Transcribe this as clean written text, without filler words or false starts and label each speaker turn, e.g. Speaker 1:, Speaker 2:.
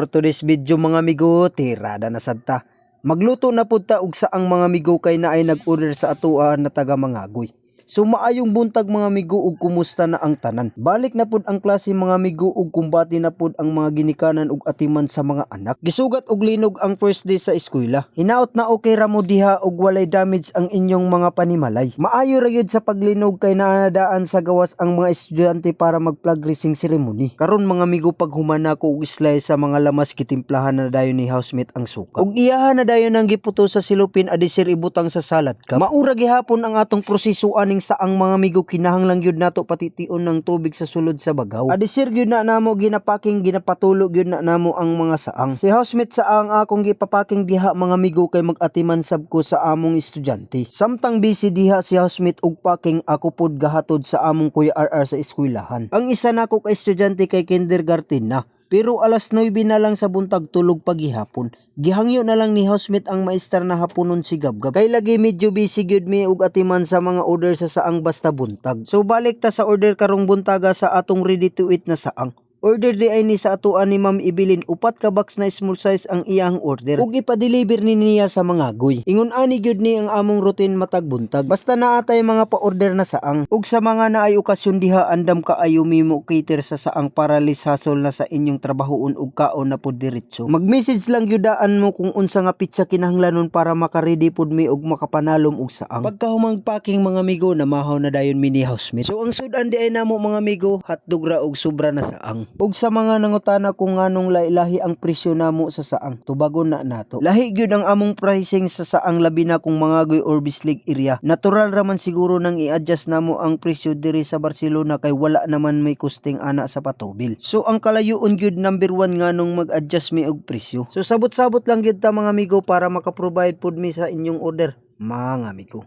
Speaker 1: for today's video mga amigo, tirada na sadta. Magluto na pud ta og saang mga amigo kay na ay nag-order sa atoa na taga Mangagoy. So maayong buntag mga amigo ug kumusta na ang tanan. Balik na pud ang klase mga amigo ug kumbati na pud ang mga ginikanan ug atiman sa mga anak. Gisugat og linog ang first day sa eskwela. Hinaot na okay ra mo diha ug walay damage ang inyong mga panimalay. Maayo ra gyud sa paglinog kay naanadaan sa gawas ang mga estudyante para mag flag raising ceremony. Karon mga amigo pag humana ko og islay sa mga lamas gitimplahan na dayon ni housemate ang suka. Ug iyahan na dayon ang giputo sa silupin adisir ibutang sa salad cup. Maura gihapon ang atong proseso aning sa ang mga amigo kinahanglang gyud nato patition ng tubig sa sulod sa bagaw. Adisir gyud na namo ginapaking ginapatulo gyud na namo ang mga saang. Si housemate sa ang akong gipapaking diha mga amigo kay mag-atiman sab ko sa among estudyante. Samtang busy diha si housemate og packing ako pod gahatod sa among Kuya RR sa eskwelahan. Ang isa nako ka estudyante kay kindergarten na. Pero alas 9 na lang sa buntag tulog pagihapon. Gihangyo na lang ni housemate ang maestar na haponon si Gabgab. Kay lagi medyo busy gyud mi og atiman sa mga order sa saang basta buntag. So balik ta sa order karong buntaga sa atong ready to eat na saang. Order di ay ni sa atoan ni Ma'am Ibilin upat ka box na small size ang iyang order ug ipa-deliver ni niya sa Mangagoy. Ingon ani gyud ni ang among routine matag buntag. Basta naa tay mga pa-order na saang ug sa mga naay okasyon diha andam kaayo mimo cater sa saang para lisasol na sa inyong trabahoon ug kaon na pud diretso. Mag-message lang gyudaan mo kung unsa nga pizza kinahanglanon para maka-ready pud mi ug makapanalom og saang. Pagka humang packing mga amigo namahaw na dayon mini housemate. So ang sudan di ay namo mga amigo hotdog ra og sobra na saang. Ug sa mga nangutana kung nganong lahi ang presyo namo sa saang, tubagon na nato. Lahi gyud ang among pricing sa saang labi na kung Mangagoy or Bislig area. Natural raman siguro nang i-adjust namo ang presyo diri sa Barcelona kay wala naman may kusting ana sa patubil. So ang kalayoon gyud number 1 nganong mag-adjust mi og presyo. So sabot-sabot lang gyud ta mga amigo para maka-provide pud mi sa inyong order mga amigo.